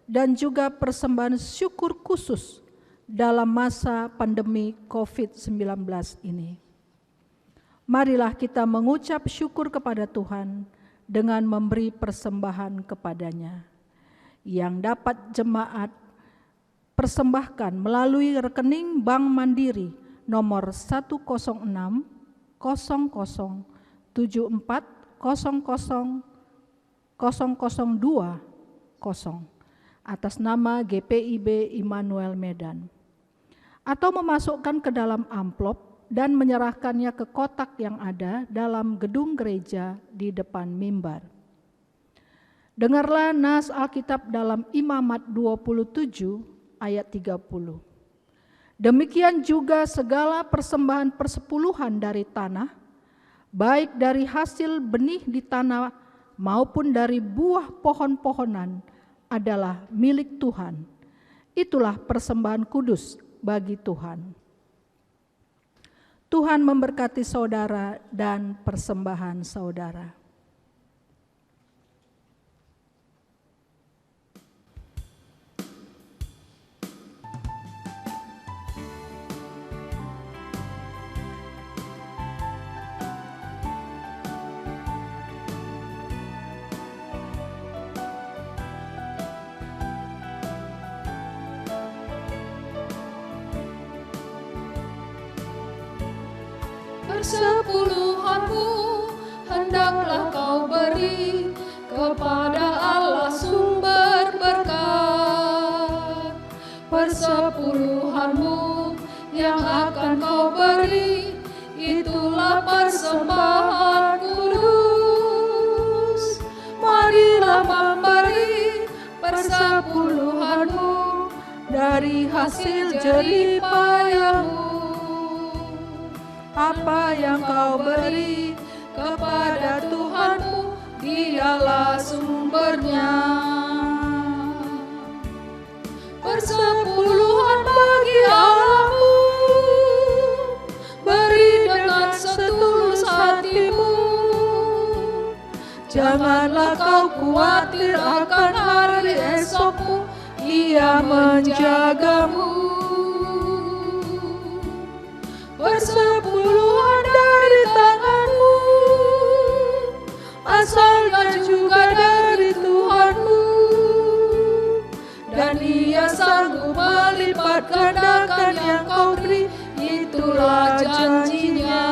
F: dan juga persembahan syukur khusus dalam masa pandemi COVID-19 ini. Marilah kita mengucap syukur kepada Tuhan dengan memberi persembahan kepadanya, yang dapat jemaat persembahkan melalui rekening Bank Mandiri nomor 106 00 74 00 002 atas nama GPIB Immanuel Medan, atau memasukkan ke dalam amplop dan menyerahkannya ke kotak yang ada dalam gedung gereja di depan mimbar. Dengarlah nas Alkitab dalam Imamat 27 ayat 30. Demikian juga segala persembahan persepuluhan dari tanah, baik dari hasil benih di tanah maupun dari buah pohon-pohonan, adalah milik Tuhan. Itulah persembahan kudus bagi Tuhan. Tuhan memberkati saudara dan persembahan saudara.
C: persepuluhanmu hendaklah kau beri kepada Allah sumber berkat. Persepuluhanmu yang akan kau beri, itulah persembahan kudus. Marilah memberi persepuluhanmu dari hasil jerih payahmu. Apa yang kau beri kepada Tuhanmu, Dialah sumbernya. Persepuluhan bagi Allahmu, beri dengan setulus hatimu. Janganlah kau khawatir akan hari esokmu, Ia menjagamu. Persepuluhan dari tanganmu, asalnya juga dari Tuhanmu, dan Ia sanggup melipat gandakan yang kau beri, itulah janjinya.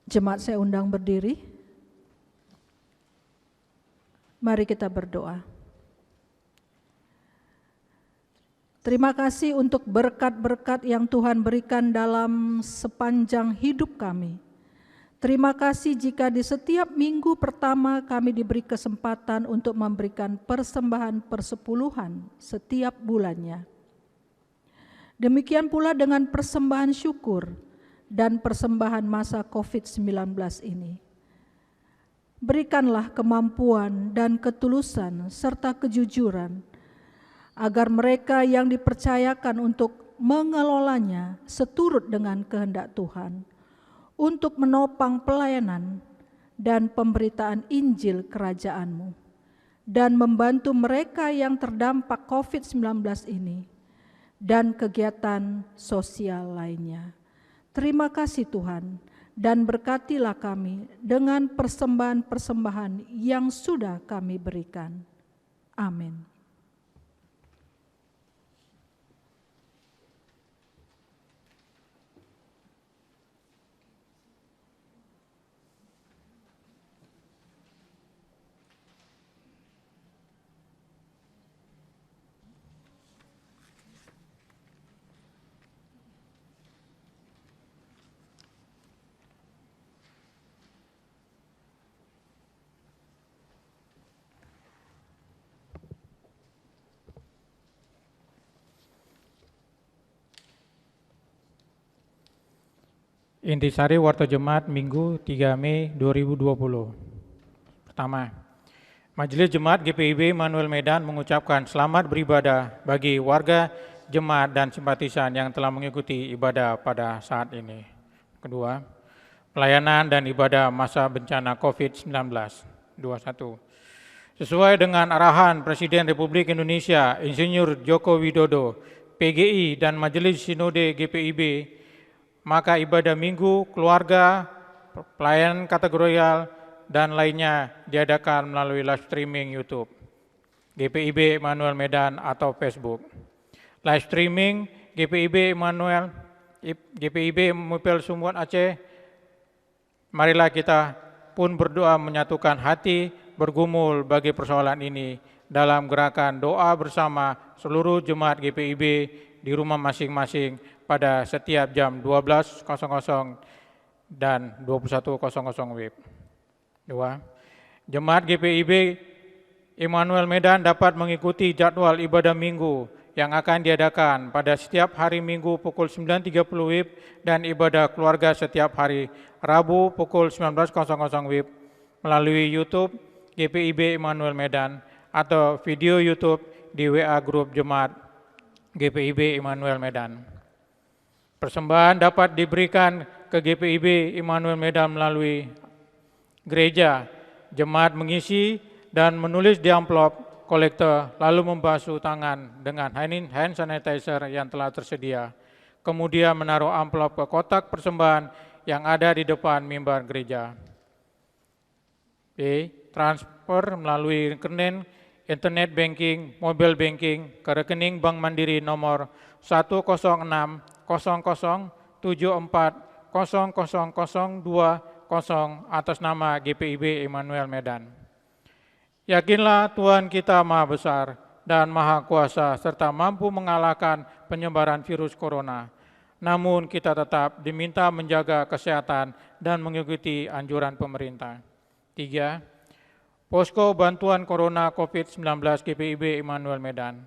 F: Jemaat saya undang berdiri. Mari kita berdoa. Terima kasih untuk berkat-berkat yang Tuhan berikan dalam sepanjang hidup kami. Terima kasih jika di setiap minggu pertama kami diberi kesempatan untuk memberikan persembahan persepuluhan setiap bulannya. Demikian pula dengan persembahan syukur dan persembahan masa COVID-19 ini. Berikanlah kemampuan dan ketulusan serta kejujuran, agar mereka yang dipercayakan untuk mengelolanya seturut dengan kehendak Tuhan, untuk menopang pelayanan dan pemberitaan Injil Kerajaan-Mu, dan membantu mereka yang terdampak COVID-19 ini, dan kegiatan sosial lainnya. Terima kasih Tuhan, dan berkatilah kami dengan persembahan-persembahan yang sudah kami berikan. Amin.
G: Intisari Warta Jemaat Minggu 3 Mei 2020. Pertama, Majelis Jemaat GPIB Immanuel Medan mengucapkan selamat beribadah bagi warga, jemaat dan simpatisan yang telah mengikuti ibadah pada saat ini. Kedua, pelayanan dan ibadah masa bencana COVID-19. 21. Sesuai dengan arahan Presiden Republik Indonesia Insinyur Joko Widodo, PGI dan Majelis Sinode GPIB, maka ibadah minggu, keluarga, pelayanan kategorial, dan lainnya diadakan melalui live streaming YouTube, GPIB Immanuel Medan atau Facebook. Live streaming GPIB Mupel Sumbuan Aceh, marilah kita pun berdoa menyatukan hati, bergumul bagi persoalan ini dalam gerakan doa bersama seluruh jemaat GPIB di rumah masing-masing pada setiap jam 12.00 dan 21.00 WIB. 2. Jemaat GPIB Immanuel Medan dapat mengikuti jadwal ibadah minggu yang akan diadakan pada setiap hari Minggu pukul 9.30 WIB dan ibadah keluarga setiap hari Rabu pukul 19.00 WIB melalui YouTube GPIB Immanuel Medan atau video YouTube di WA Grup Jemaat GPIB Immanuel Medan. Persembahan dapat diberikan ke GPIB Immanuel Medan melalui gereja. Jemaat mengisi dan menulis di amplop kolektor, lalu membasuh tangan dengan hand sanitizer yang telah tersedia. Kemudian menaruh amplop ke kotak persembahan yang ada di depan mimbar gereja. B. Transfer melalui rekening internet banking, mobile banking ke rekening Bank Mandiri nomor 10600740002 atas nama GPIB Immanuel Medan. Yakinlah Tuhan kita Maha Besar dan Maha Kuasa serta mampu mengalahkan penyebaran virus corona. Namun kita tetap diminta menjaga kesehatan dan mengikuti anjuran pemerintah. 3. Posko Bantuan Corona COVID-19 GPIB Immanuel Medan.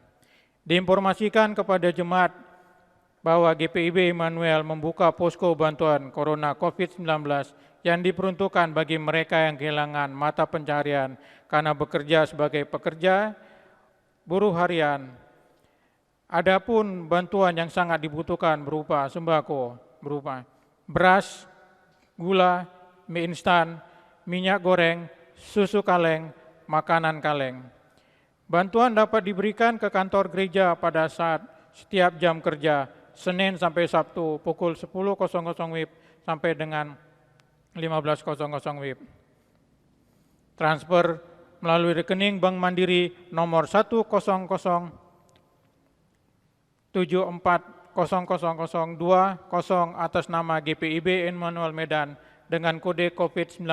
G: Diinformasikan kepada jemaat bahwa GPIB Immanuel membuka posko bantuan Corona COVID-19 yang diperuntukkan bagi mereka yang kehilangan mata pencaharian karena bekerja sebagai pekerja, buruh harian. Adapun bantuan yang sangat dibutuhkan berupa sembako, berupa beras, gula, mie instan, minyak goreng, susu kaleng, makanan kaleng. Bantuan dapat diberikan ke kantor gereja pada saat setiap jam kerja, Senin sampai Sabtu pukul 10.00 WIB sampai dengan 15.00 WIB. Transfer melalui rekening Bank Mandiri nomor 100740002 atas nama GPIB Immanuel Medan dengan kode COVID-19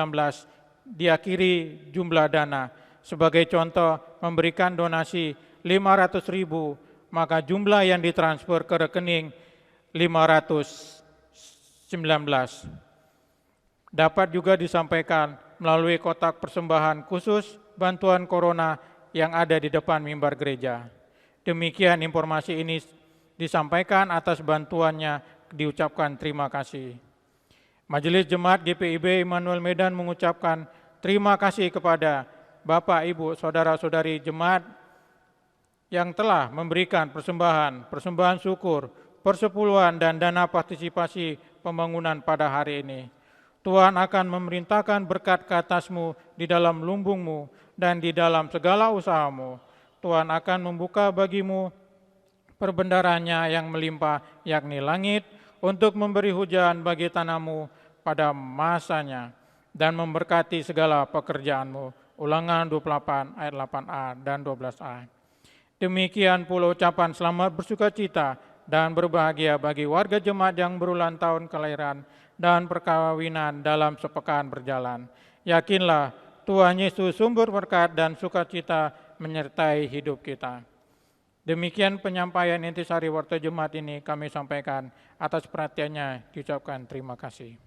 G: diakhiri jumlah dana. Sebagai contoh, memberikan donasi 500.000, maka jumlah yang ditransfer ke rekening 519. Dapat juga disampaikan melalui kotak persembahan khusus bantuan corona yang ada di depan mimbar gereja. Demikian informasi ini disampaikan, atas bantuannya diucapkan terima kasih. Majelis Jemaat GPIB Immanuel Medan mengucapkan terima kasih kepada Bapak, Ibu, Saudara-saudari Jemaat yang telah memberikan persembahan syukur, persepuluhan dan dana partisipasi pembangunan pada hari ini. Tuhan akan memerintahkan berkat ke atasmu di dalam lumbungmu dan di dalam segala usahamu. Tuhan akan membuka bagimu perbendaharanya yang melimpah, yakni langit, untuk memberi hujan bagi tanahmu pada masanya dan memberkati segala pekerjaanmu. Ulangan 28 ayat 8a dan 12a. Demikian pula ucapan selamat bersukacita dan berbahagia bagi warga jemaat yang berulang tahun kelahiran dan perkawinan dalam sepekan berjalan. Yakinlah Tuhan Yesus sumber berkat dan sukacita menyertai hidup kita. Demikian penyampaian intisari warta jemaat ini kami sampaikan. Atas perhatiannya diucapkan terima kasih.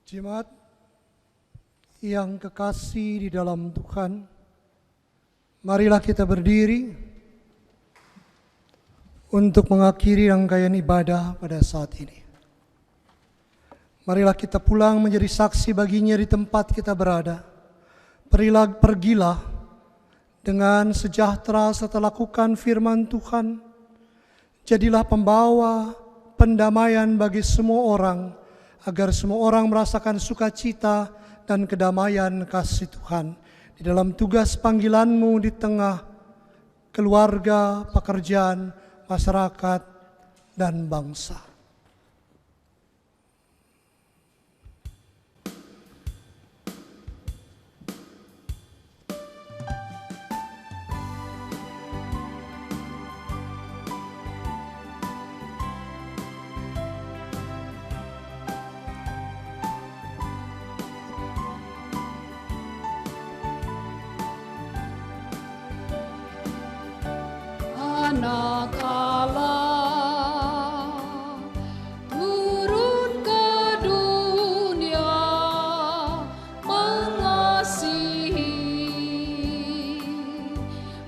B: Jemaat yang kekasih di dalam Tuhan, marilah kita berdiri untuk mengakhiri rangkaian ibadah pada saat ini. Marilah kita pulang menjadi saksi baginya di tempat kita berada. Pergilah dengan sejahtera serta lakukan firman Tuhan. Jadilah pembawa pendamaian bagi semua orang, agar semua orang merasakan sukacita dan kedamaian kasih Tuhan di dalam tugas panggilanmu di tengah keluarga, pekerjaan, masyarakat, dan bangsa.
C: Anak Allah turun ke dunia mengasihi,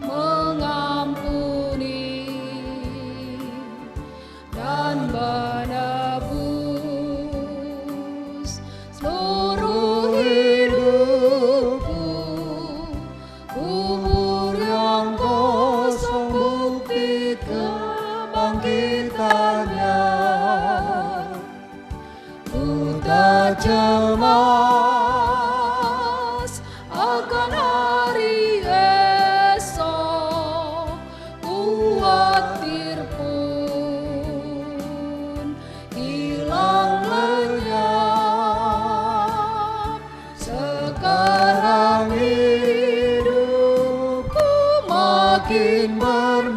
C: mengampuni dan menebus seluruh hidupku. Umur yang kosong bukti kebangkitannya, ku tak cemas akan hari esok, khawatir pun hilang.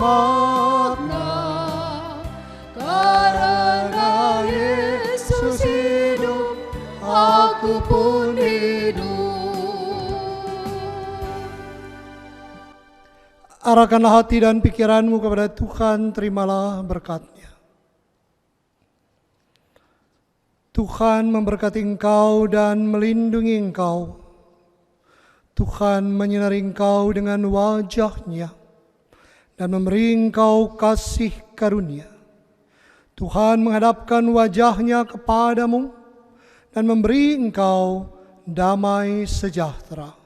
B: bermakna, karena Yesus hidup, aku pun hidup. Arahkanlah hati dan pikiranmu kepada Tuhan, terimalah berkat-Nya. Tuhan memberkati engkau dan melindungi engkau. Tuhan menyinari engkau dengan wajah-Nya dan memberi engkau kasih karunia. Tuhan menghadapkan wajah-Nya kepadamu dan memberi engkau damai sejahtera.